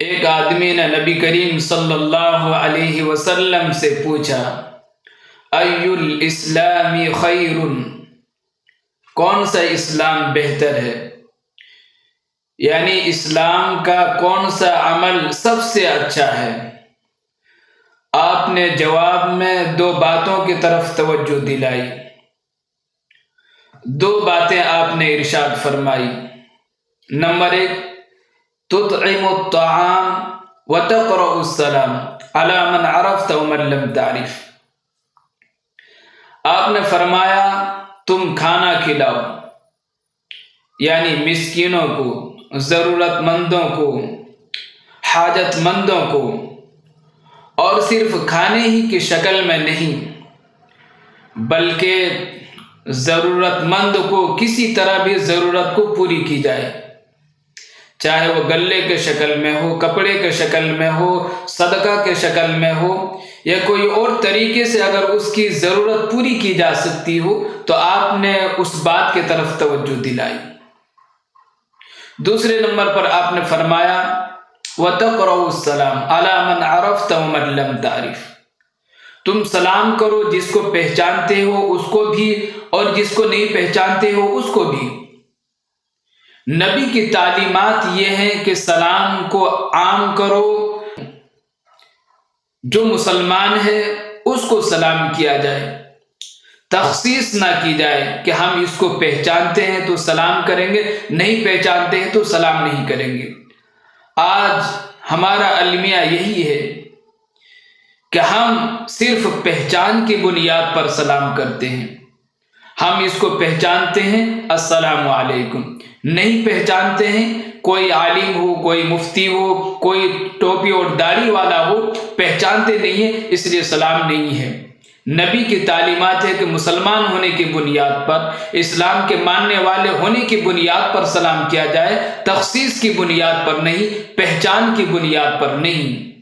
ایک آدمی نے نبی کریم صلی اللہ علیہ وسلم سے پوچھا، ای الاسلام خیر، کون سا اسلام بہتر ہے؟ یعنی اسلام کا کون سا عمل سب سے اچھا ہے؟ آپ نے جواب میں دو باتوں کی طرف توجہ دلائی، دو باتیں آپ نے ارشاد فرمائی۔ نمبر 1، تطعم الطعام وتقرأ السلام على من عرفت ومن لم تعرف۔ آپ نے فرمایا تم کھانا کھلاؤ، یعنی مسکینوں کو، ضرورت مندوں کو، حاجت مندوں کو، اور صرف کھانے ہی کی شکل میں نہیں بلکہ ضرورت مند کو کسی طرح بھی ضرورت کو پوری کی جائے، چاہے وہ گلے کے شکل میں ہو، کپڑے کے شکل میں ہو، صدقہ کے شکل میں ہو، یا کوئی اور طریقے سے اگر اس کی ضرورت پوری کی جا سکتی ہو تو آپ نے اس بات کی طرف توجہ دلائی۔ دوسرے نمبر پر آپ نے فرمایا وَتَقْرَؤُ السَّلَامَ عَلَى مَنْ عَرَفْتَ وَمَنْ لَمْ تَعْرِفْ، تم سلام کرو جس کو پہچانتے ہو اس کو بھی، اور جس کو نہیں پہچانتے ہو اس کو بھی۔ نبی کی تعلیمات یہ ہیں کہ سلام کو عام کرو، جو مسلمان ہے اس کو سلام کیا جائے، تخصیص نہ کی جائے کہ ہم اس کو پہچانتے ہیں تو سلام کریں گے، نہیں پہچانتے ہیں تو سلام نہیں کریں گے۔ آج ہمارا المیہ یہی ہے کہ ہم صرف پہچان کی بنیاد پر سلام کرتے ہیں۔ ہم اس کو پہچانتے ہیں السلام علیکم، نہیں پہچانتے ہیں، کوئی عالم ہو، کوئی مفتی ہو، کوئی ٹوپی اور داڑھی والا ہو، پہچانتے نہیں ہیں اس لیے سلام نہیں ہے۔ نبی کی تعلیمات ہے کہ مسلمان ہونے کی بنیاد پر، اسلام کے ماننے والے ہونے کی بنیاد پر سلام کیا جائے، تخصیص کی بنیاد پر نہیں، پہچان کی بنیاد پر نہیں۔